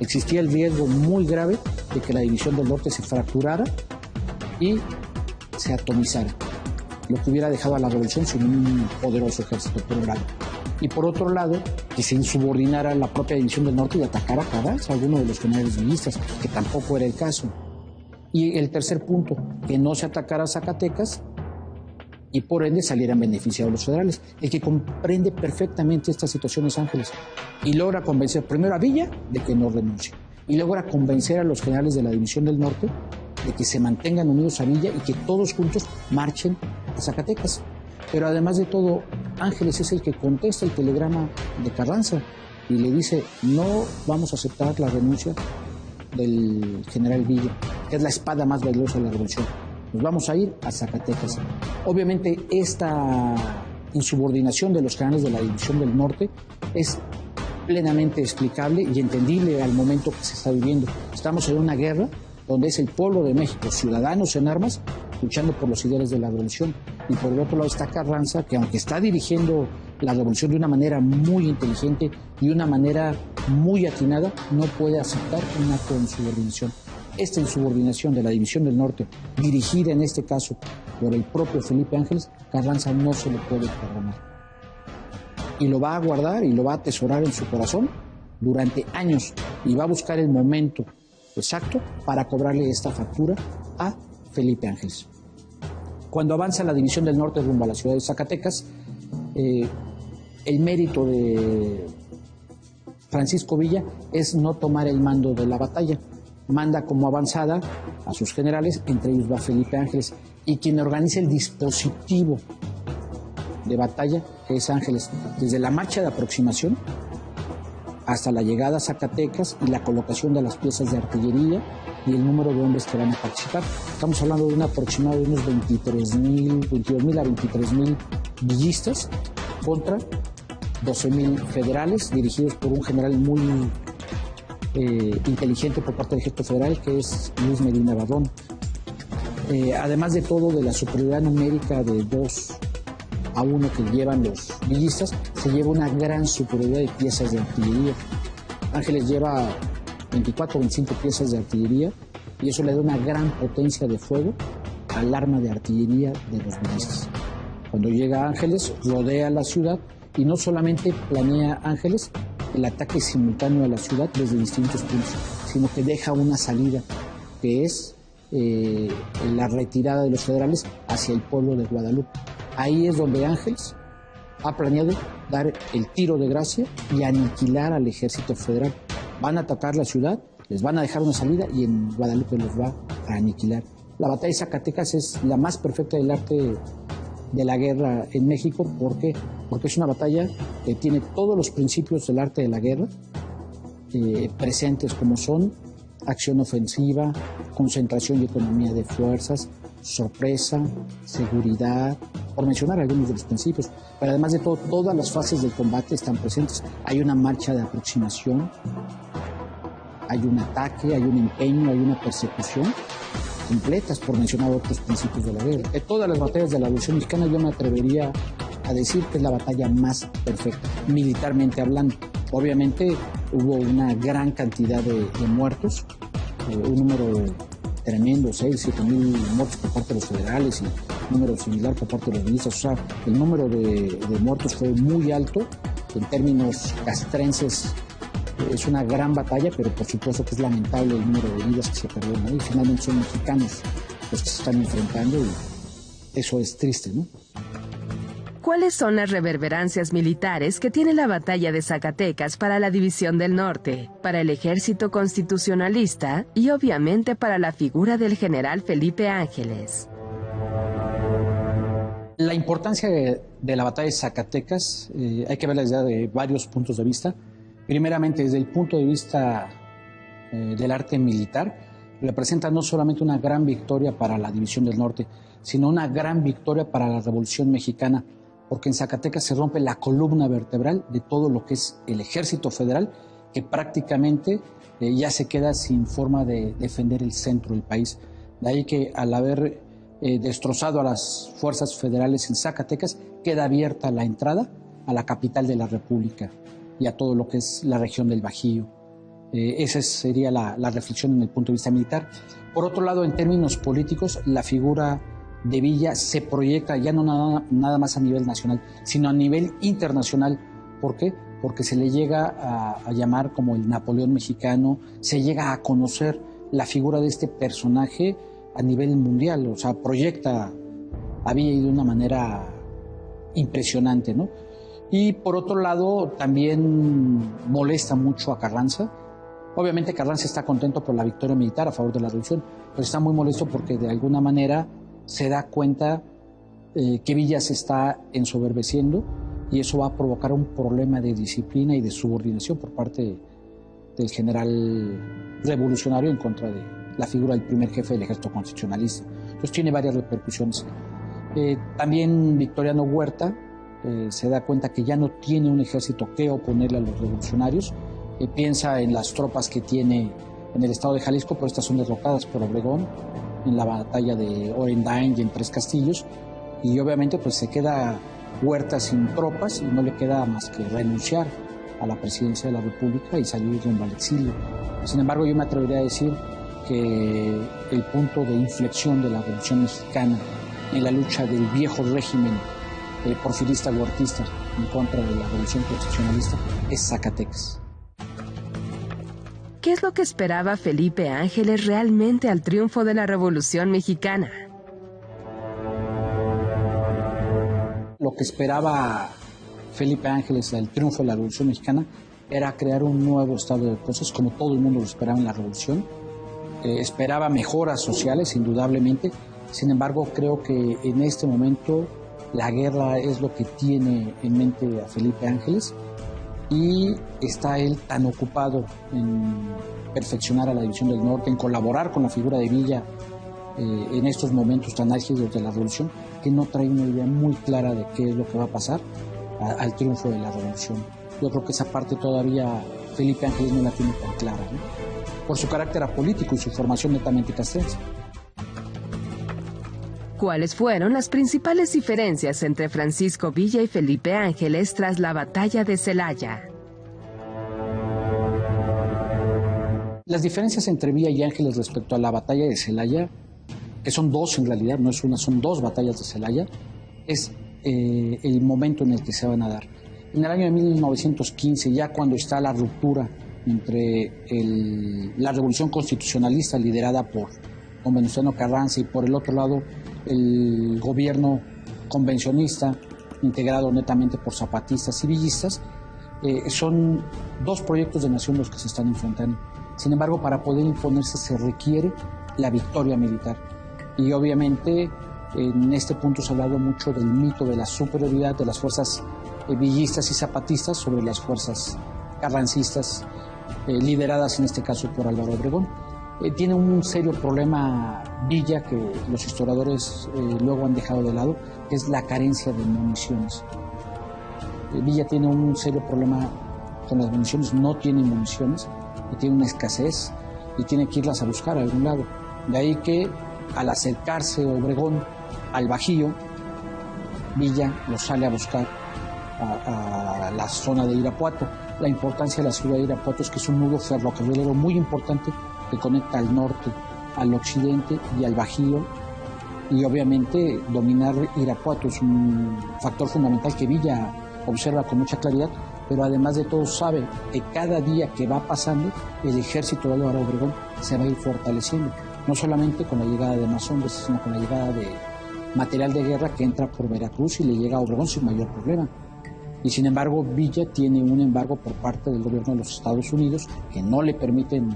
Speaker 2: Existía el riesgo muy grave de que la división del norte se fracturara y se atomizara, lo que hubiera dejado a la revolución sin un poderoso ejército por un lado. Y por otro lado, que se insubordinara la propia división del norte y atacara a Carranza, alguno de los generales villistas, que tampoco era el caso. Y el tercer punto, que no se atacara a Zacatecas y por ende salieran beneficiados los federales. El que comprende perfectamente esta situación es Ángeles y logra convencer primero a Villa de que no renuncie y logra convencer a los generales de la división del norte de que se mantengan unidos a Villa y que todos juntos marchen a Zacatecas. Pero además de todo, Ángeles es el que contesta el telegrama de Carranza y le dice, no vamos a aceptar la renuncia del general Villa, que es la espada más valiosa de la revolución. Nos vamos a ir a Zacatecas. Obviamente esta insubordinación de los generales de la división del norte es plenamente explicable y entendible al momento que se está viviendo. Estamos en una guerra donde es el pueblo de México, ciudadanos en armas, luchando por los ideales de la revolución. Y por el otro lado está Carranza, que aunque está dirigiendo la revolución de una manera muy inteligente y de una manera muy atinada, no puede aceptar una consubordinación. Esta insubordinación de la división del norte, dirigida en este caso por el propio Felipe Ángeles, Carranza no se lo puede perdonar. Y lo va a guardar y lo va a atesorar en su corazón durante años y va a buscar el momento exacto para cobrarle esta factura a Felipe Ángeles. Cuando avanza la división del norte rumbo a la ciudad de Zacatecas, El mérito de Francisco Villa es no tomar el mando de la batalla. Manda como avanzada a sus generales, entre ellos va Felipe Ángeles, y quien organiza el dispositivo de batalla es Ángeles, desde la marcha de aproximación hasta la llegada a Zacatecas y la colocación de las piezas de artillería y el número de hombres que van a participar. Estamos hablando de un aproximado de unos 22.000 a 23.000 villistas contra 12.000 federales, dirigidos por un general muy inteligente por parte del Ejército Federal, que es Luis Medina Barrón. Además de todo, de la superioridad numérica de 2-1 que llevan los villistas, se lleva una gran superioridad de piezas de artillería. Ángeles lleva 24 o 25 piezas de artillería y eso le da una gran potencia de fuego al arma de artillería de los villistas. Cuando llega Ángeles, rodea la ciudad y no solamente planea Ángeles el ataque simultáneo a la ciudad desde distintos puntos, sino que deja una salida que es la retirada de los federales hacia el pueblo de Guadalupe. Ahí es donde Ángeles ha planeado dar el tiro de gracia y aniquilar al ejército federal. Van a atacar la ciudad, les van a dejar una salida y en Guadalupe los va a aniquilar. La batalla de Zacatecas es la más perfecta del arte de la guerra en México. ¿Por qué? Porque es una batalla que tiene todos los principios del arte de la guerra presentes, como son acción ofensiva, concentración y economía de fuerzas, sorpresa, seguridad, por mencionar algunos de los principios. Pero además de todo, todas las fases del combate están presentes. Hay una marcha de aproximación, hay un ataque, hay un empeño, hay una persecución, completas, por mencionar otros principios de la guerra. De todas las batallas de la Revolución Mexicana, yo me atrevería a decir que es la batalla más perfecta, militarmente hablando. Obviamente hubo una gran cantidad de muertos, un número tremendo, 6-7 mil muertos por parte de los federales y un número similar por parte de los villistas. O sea, el número de muertos fue muy alto. En términos castrenses es una gran batalla, pero por supuesto que es lamentable el número de vidas que se perdieron ahí. Finalmente son mexicanos los que se están enfrentando y eso es triste, ¿no?
Speaker 1: ¿Cuáles son las reverberancias militares que tiene la batalla de Zacatecas para la División del Norte, para el ejército constitucionalista y obviamente para la figura del general Felipe Ángeles?
Speaker 2: La importancia de la batalla de Zacatecas hay que verla desde varios puntos de vista. Primeramente, desde el punto de vista del arte militar, representa no solamente una gran victoria para la División del Norte, sino una gran victoria para la Revolución Mexicana, porque en Zacatecas se rompe la columna vertebral de todo lo que es el Ejército Federal, que prácticamente ya se queda sin forma de defender el centro del país. De ahí que al haber destrozado a las fuerzas federales en Zacatecas, queda abierta la entrada a la capital de la República y a todo lo que es la región del Bajío. Esa sería la reflexión en el punto de vista militar. Por otro lado, en términos políticos, la figura de Villa se proyecta ya no nada más a nivel nacional, sino a nivel internacional. ¿Por qué? Porque se le llega a llamar como el Napoleón mexicano, se llega a conocer la figura de este personaje a nivel mundial, o sea, proyecta a Villa de una manera impresionante, ¿no? Y por otro lado, también molesta mucho a Carranza. Obviamente Carranza está contento por la victoria militar a favor de la revolución, pero está muy molesto porque de alguna manera se da cuenta que Villa se está ensoberbeciendo y eso va a provocar un problema de disciplina y de subordinación por parte del general revolucionario en contra de la figura del primer jefe del ejército constitucionalista. Entonces tiene varias repercusiones. También Victoriano Huerta se da cuenta que ya no tiene un ejército que oponerle a los revolucionarios. Piensa en las tropas que tiene en el estado de Jalisco, pero estas son derrotadas por Obregón en la batalla de Orendain y en Tres Castillos, y obviamente pues se queda Huerta sin tropas y no le queda más que renunciar a la presidencia de la República y salir rumbo al exilio. Sin embargo, yo me atrevería a decir que el punto de inflexión de la Revolución Mexicana en la lucha del viejo régimen porfirista huertista en contra de la Revolución Constitucionalista es Zacatecas.
Speaker 1: ¿Qué es lo que esperaba Felipe Ángeles realmente al triunfo de la Revolución Mexicana?
Speaker 2: Lo que esperaba Felipe Ángeles, el triunfo de la Revolución Mexicana, era crear un nuevo estado de cosas, como todo el mundo lo esperaba en la Revolución. Esperaba mejoras sociales, indudablemente. Sin embargo, creo que en este momento la guerra es lo que tiene en mente a Felipe Ángeles, y está él tan ocupado en perfeccionar a la División del Norte, en colaborar con la figura de Villa en estos momentos tan álgidos de la Revolución, que no trae una idea muy clara de qué es lo que va a pasar al triunfo de la Revolución. Yo creo que esa parte todavía Felipe Ángeles no la tiene tan clara, ¿no? Por su carácter apolítico y su formación netamente castrense.
Speaker 1: ¿Cuáles fueron las principales diferencias entre Francisco Villa y Felipe Ángeles tras la batalla de Celaya?
Speaker 2: Las diferencias entre Villa y Ángeles respecto a la batalla de Celaya, que son dos en realidad, no es una, son dos batallas de Celaya, es el momento en el que se van a dar. En el año de 1915, ya cuando está la ruptura entre la revolución constitucionalista liderada por don Venustiano Carranza y por el otro lado el gobierno convencionista integrado netamente por zapatistas y villistas, son dos proyectos de nación los que se están enfrentando. Sin embargo, para poder imponerse se requiere la victoria militar. Y obviamente en este punto se ha hablado mucho del mito de la superioridad de las fuerzas villistas y zapatistas sobre las fuerzas carrancistas, lideradas en este caso por Álvaro Obregón. Tiene un serio problema Villa que los historiadores luego han dejado de lado, que es la carencia de municiones. Villa tiene un serio problema con las municiones, no tiene municiones, y tiene una escasez y tiene que irlas a buscar a algún lado. De ahí que al acercarse Obregón al Bajío, Villa lo sale a buscar a la zona de Irapuato. La importancia de la ciudad de Irapuato es que es un nudo ferrocarrilero muy importante que conecta al norte, al occidente y al Bajío, y obviamente dominar Irapuato es un factor fundamental que Villa observa con mucha claridad, pero además de todo sabe que cada día que va pasando el ejército de Álvaro Obregón se va a ir fortaleciendo, no solamente con la llegada de masones, sino con la llegada de material de guerra que entra por Veracruz y le llega a Obregón sin mayor problema. Y sin embargo Villa tiene un embargo por parte del gobierno de los Estados Unidos que no le permiten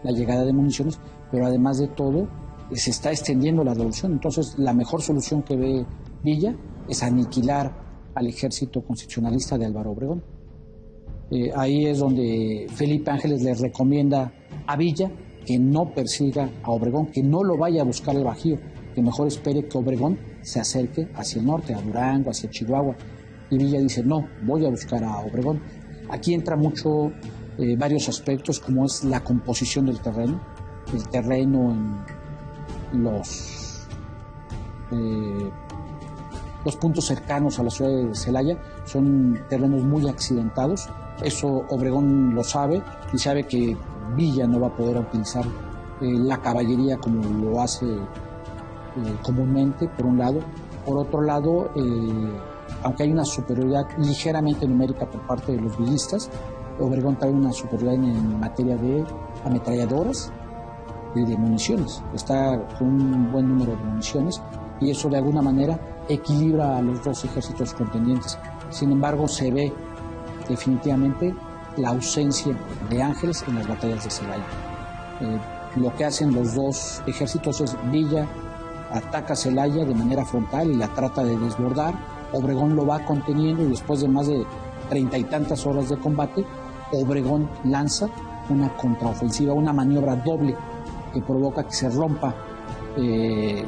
Speaker 2: la llegada de municiones, pero además de todo se está extendiendo la revolución. Entonces la mejor solución que ve Villa es aniquilar al ejército constitucionalista de Álvaro Obregón. Ahí es donde Felipe Ángeles le recomienda a Villa que no persiga a Obregón, que no lo vaya a buscar al Bajío, que mejor espere que Obregón se acerque hacia el norte, a Durango, hacia Chihuahua. Y Villa dice, no, voy a buscar a Obregón. Aquí entra mucho varios aspectos, como es la composición del terreno. El terreno en los puntos cercanos a la ciudad de Celaya son terrenos muy accidentados. Eso Obregón lo sabe y sabe que Villa no va a poder utilizar la caballería como lo hace comúnmente, por un lado. Por otro lado, aunque hay una superioridad ligeramente numérica por parte de los villistas, Obregón trae una superioridad en materia de ametralladoras y de municiones. Está con un buen número de municiones y eso de alguna manera equilibra a los dos ejércitos contendientes. Sin embargo, se ve definitivamente la ausencia de Ángeles en las batallas de Celaya. Lo que hacen los dos ejércitos es Villa ataca Celaya de manera frontal y la trata de desbordar. Obregón lo va conteniendo y después de más de 30 y tantas horas de combate, Obregón lanza una contraofensiva, una maniobra doble que provoca que se rompa el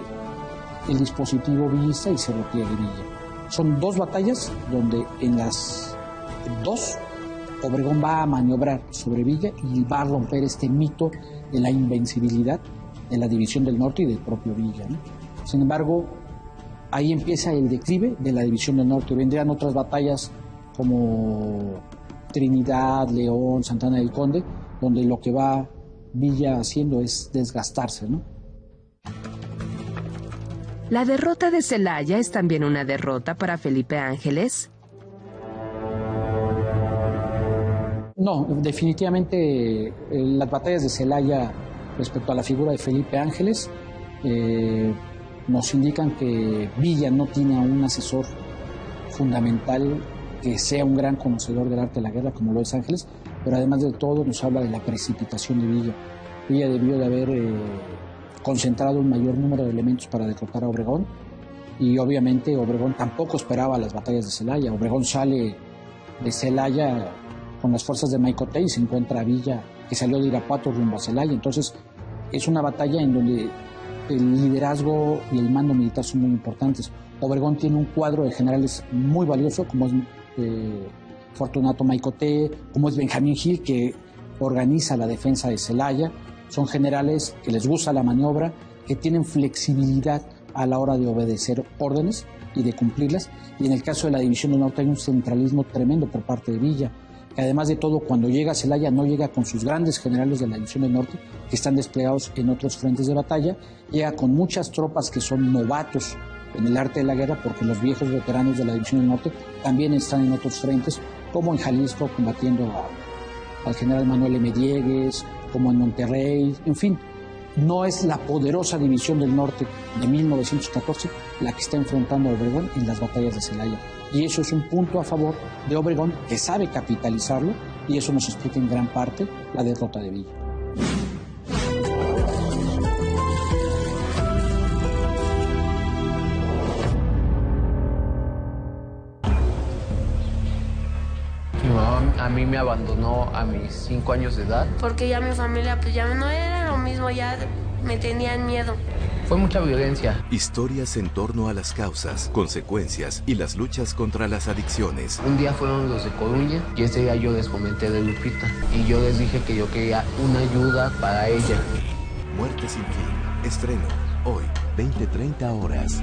Speaker 2: dispositivo villista y se repliegue Villa. Son dos batallas donde en las dos Obregón va a maniobrar sobre Villa y va a romper este mito de la invencibilidad de la División del Norte y del propio Villa, ¿no? Sin embargo, ahí empieza el declive de la División del Norte. Vendrían otras batallas como Trinidad, León, Santana del Conde, donde lo que va Villa haciendo es desgastarse, ¿no?
Speaker 1: ¿La derrota de Celaya es también una derrota para Felipe Ángeles?
Speaker 2: No, definitivamente las batallas de Celaya respecto a la figura de Felipe Ángeles nos indican que Villa no tiene a un asesor fundamental que sea un gran conocedor del arte de la guerra, como lo es Ángeles, pero además de todo nos habla de la precipitación de Villa. Villa debió de haber concentrado un mayor número de elementos para derrotar a Obregón, y obviamente Obregón tampoco esperaba las batallas de Celaya. Obregón sale de Celaya con las fuerzas de Maicotey y se encuentra a Villa, que salió de Irapuato rumbo a Celaya. Entonces es una batalla en donde el liderazgo y el mando militar son muy importantes. Obregón tiene un cuadro de generales muy valioso, como es Fortunato Maicotey, como es Benjamín Gil, que organiza la defensa de Celaya. Son generales que les gusta la maniobra, que tienen flexibilidad a la hora de obedecer órdenes y de cumplirlas. Y en el caso de la División del Norte hay un centralismo tremendo por parte de Villa, que además de todo, cuando llega a Celaya no llega con sus grandes generales de la División del Norte, que están desplegados en otros frentes de batalla, llega con muchas tropas que son novatos en el arte de la guerra, porque los viejos veteranos de la División del Norte también están en otros frentes, como en Jalisco combatiendo al general Manuel M. Diegues, como en Monterrey, en fin. No es la poderosa División del Norte de 1914 la que está enfrentando a Obregón en las batallas de Celaya. Y eso es un punto a favor de Obregón, que sabe capitalizarlo, y eso nos explica en gran parte la derrota de Villa.
Speaker 4: Mi mamá a mí me abandonó a mis 5 años de edad.
Speaker 5: Porque ya mi familia pues ya no era lo mismo, ya me tenían miedo.
Speaker 4: Fue mucha violencia.
Speaker 6: Historias en torno a las causas, consecuencias y las luchas contra las adicciones.
Speaker 4: Un día fueron los de Coruña y ese día yo les comenté de Lupita y yo les dije que yo quería una ayuda para ella.
Speaker 6: Muerte sin fin. Estreno hoy, 20:30 horas.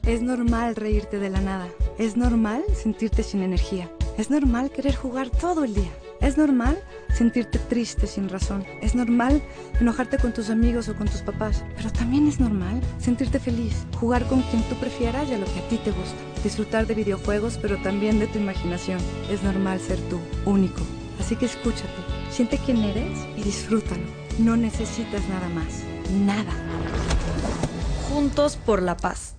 Speaker 9: Es normal reírte de la nada. Es normal sentirte sin energía. Es normal querer jugar todo el día. Es normal sentirte triste sin razón. Es normal enojarte con tus amigos o con tus papás. Pero también es normal sentirte feliz, jugar con quien tú prefieras y a lo que a ti te gusta. Disfrutar de videojuegos, pero también de tu imaginación. Es normal ser tú, único. Así que escúchate, siente quién eres y disfrútalo. No necesitas nada más. Nada. Juntos por la paz.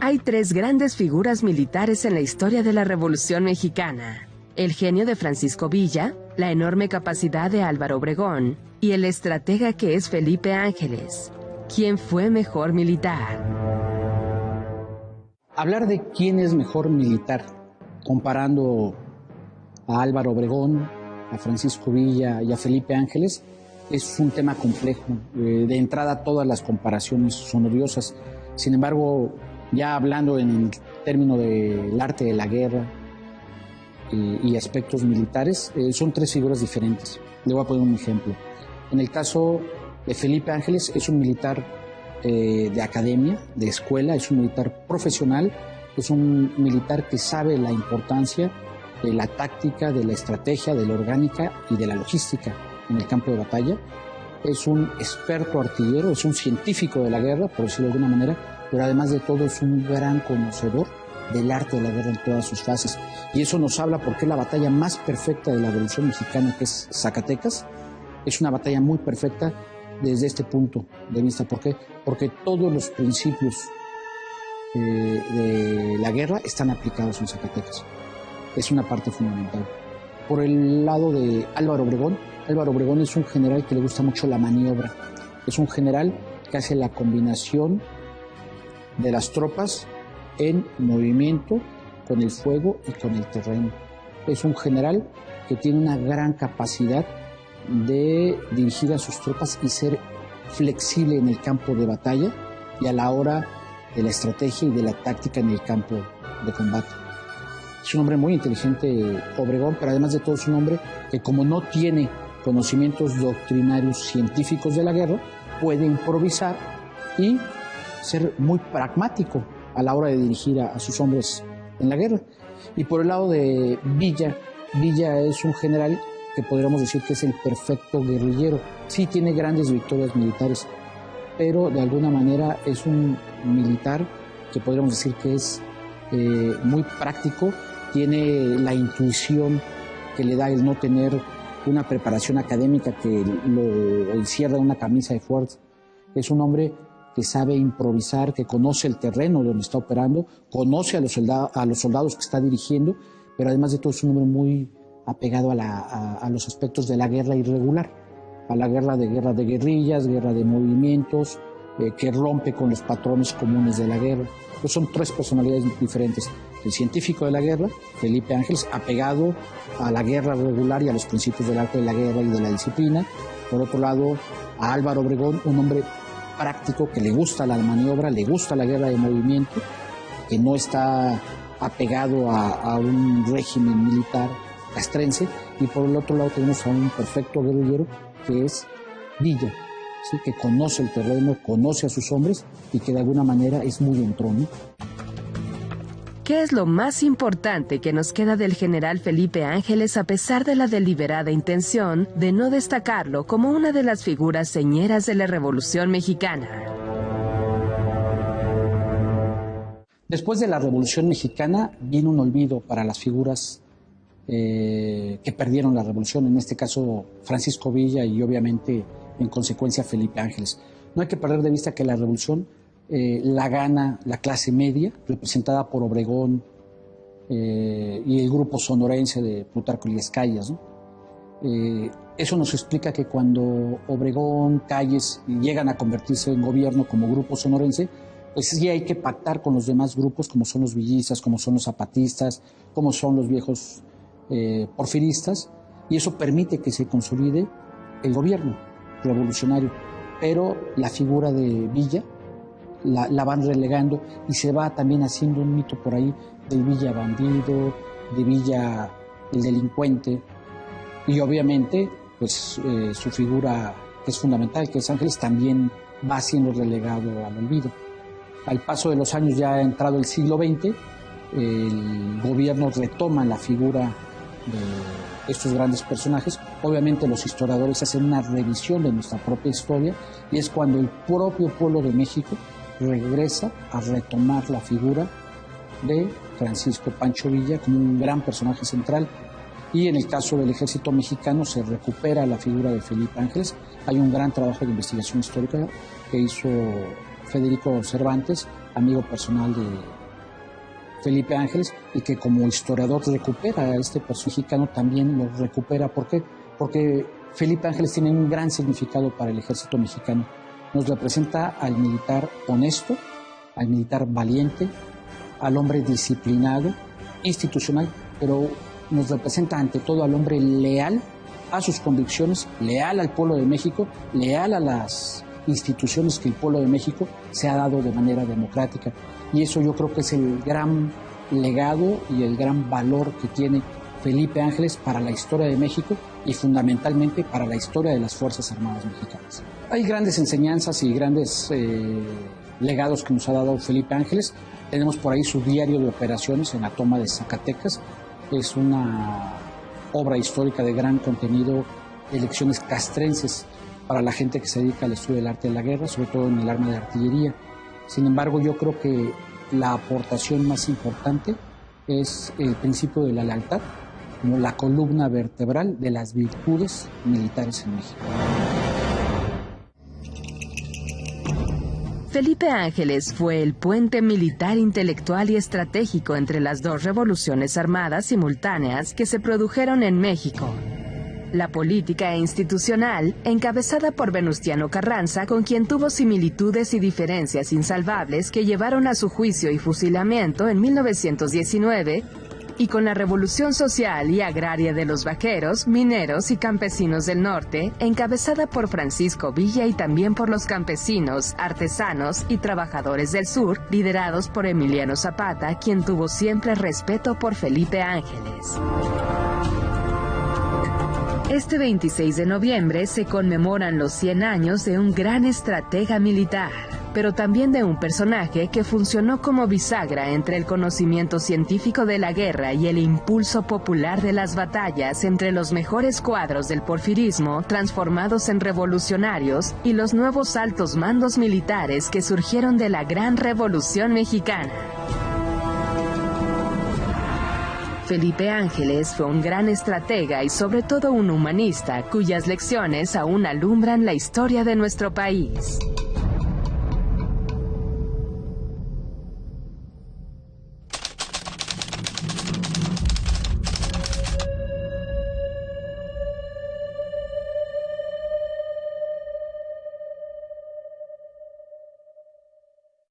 Speaker 1: Hay 3 grandes figuras militares en la historia de la Revolución Mexicana: el genio de Francisco Villa, la enorme capacidad de Álvaro Obregón y el estratega que es Felipe Ángeles. ¿Quién fue mejor militar?
Speaker 2: Hablar de quién es mejor militar, comparando a Álvaro Obregón, a Francisco Villa y a Felipe Ángeles, es un tema complejo. De entrada, todas las comparaciones son odiosas. Sin embargo, ya hablando en el término del arte de la guerra y aspectos militares, son 3 figuras diferentes. Le voy a poner un ejemplo. En el caso de Felipe Ángeles, es un militar de academia, de escuela, es un militar profesional, es un militar que sabe la importancia de la táctica, de la estrategia, de la orgánica y de la logística en el campo de batalla. Es un experto artillero, es un científico de la guerra, por decirlo de alguna manera, pero además de todo es un gran conocedor del arte de la guerra en todas sus fases. Y eso nos habla porque la batalla más perfecta de la Revolución Mexicana, que es Zacatecas, es una batalla muy perfecta desde este punto de vista. ¿Por qué? Porque todos los principios de la guerra están aplicados en Zacatecas. Es una parte fundamental. Por el lado de Álvaro Obregón es un general que le gusta mucho la maniobra. Es un general que hace la combinación de las tropas en movimiento con el fuego y con el terreno. Es un general que tiene una gran capacidad de dirigir a sus tropas y ser flexible en el campo de batalla y a la hora de la estrategia y de la táctica en el campo de combate. Es un hombre muy inteligente, Obregón, pero además de todo es un hombre que, como no tiene conocimientos doctrinarios científicos de la guerra, puede improvisar y ser muy pragmático a la hora de dirigir a sus hombres en la guerra. Y por el lado de Villa es un general que podríamos decir que es el perfecto guerrillero. Sí tiene grandes victorias militares, pero de alguna manera es un militar que podríamos decir que es muy práctico, tiene la intuición que le da el no tener una preparación académica que lo encierra en una camisa de fuerza. Es un hombre que sabe improvisar, que conoce el terreno donde está operando, conoce a los soldados que está dirigiendo, pero además de todo es un hombre muy apegado a los aspectos de la guerra irregular, a la guerra de guerrillas, guerra de movimientos, que rompe con los patrones comunes de la guerra. Pues son tres personalidades diferentes. El científico de la guerra, Felipe Ángeles, apegado a la guerra regular y a los principios del arte de la guerra y de la disciplina. Por otro lado, a Álvaro Obregón, un hombre práctico que le gusta la maniobra, le gusta la guerra de movimiento, que no está apegado a un régimen militar castrense. Y por el otro lado tenemos a un perfecto guerrillero que es Villa, ¿sí? Que conoce el terreno, conoce a sus hombres y que de alguna manera es muy entrón.
Speaker 1: ¿Qué es lo más importante que nos queda del general Felipe Ángeles a pesar de la deliberada intención de no destacarlo como una de las figuras señeras de la Revolución Mexicana?
Speaker 2: Después de la Revolución Mexicana viene un olvido para las figuras que perdieron la revolución, en este caso Francisco Villa y obviamente en consecuencia Felipe Ángeles. No hay que perder de vista que la revolución la gana la clase media, representada por Obregón y el grupo sonorense de Plutarco Elías Calles, ¿no? Eso nos explica que cuando Obregón, Calles llegan a convertirse en gobierno como grupo sonorense, pues sí hay que pactar con los demás grupos, como son los villistas, como son los zapatistas, como son los viejos porfiristas, y eso permite que se consolide el gobierno revolucionario. Pero la figura de Villa la van relegando y se va también haciendo un mito por ahí del Villa bandido, de Villa el delincuente, y obviamente pues su figura que es fundamental, que es Ángeles, también va siendo relegado al olvido. Al paso de los años, ya ha entrado el siglo XX, el gobierno retoma la figura de estos grandes personajes. Obviamente los historiadores hacen una revisión de nuestra propia historia y es cuando el propio pueblo de México regresa a retomar la figura de Francisco Pancho Villa como un gran personaje central. Y en el caso del ejército mexicano se recupera la figura de Felipe Ángeles. Hay un gran trabajo de investigación histórica que hizo Federico Cervantes, amigo personal de Felipe Ángeles, y que como historiador recupera a este personaje mexicano, también lo recupera. ¿Por qué? Porque Felipe Ángeles tiene un gran significado para el ejército mexicano. Nos representa al militar honesto, al militar valiente, al hombre disciplinado, institucional, pero nos representa ante todo al hombre leal a sus convicciones, leal al pueblo de México, leal a las instituciones que el pueblo de México se ha dado de manera democrática. Y eso yo creo que es el gran legado y el gran valor que tiene Felipe Ángeles para la historia de México y fundamentalmente para la historia de las Fuerzas Armadas Mexicanas. Hay grandes enseñanzas y grandes legados que nos ha dado Felipe Ángeles. Tenemos por ahí su diario de operaciones en la toma de Zacatecas. Es una obra histórica de gran contenido, de lecciones castrenses para la gente que se dedica al estudio del arte de la guerra, sobre todo en el arma de artillería. Sin embargo, yo creo que la aportación más importante es el principio de la lealtad como la columna vertebral de las virtudes militares en México.
Speaker 1: Felipe Ángeles fue el puente militar, intelectual y estratégico entre las dos revoluciones armadas simultáneas que se produjeron en México. La política institucional, encabezada por Venustiano Carranza, con quien tuvo similitudes y diferencias insalvables que llevaron a su juicio y fusilamiento en 1919, y con la revolución social y agraria de los vaqueros, mineros y campesinos del norte, encabezada por Francisco Villa y también por los campesinos, artesanos y trabajadores del sur, liderados por Emiliano Zapata, quien tuvo siempre respeto por Felipe Ángeles. Este 26 de noviembre se conmemoran los 100 años de un gran estratega militar, pero también de un personaje que funcionó como bisagra entre el conocimiento científico de la guerra y el impulso popular de las batallas entre los mejores cuadros del porfirismo transformados en revolucionarios y los nuevos altos mandos militares que surgieron de la gran Revolución Mexicana. Felipe Ángeles fue un gran estratega y sobre todo un humanista cuyas lecciones aún alumbran la historia de nuestro país.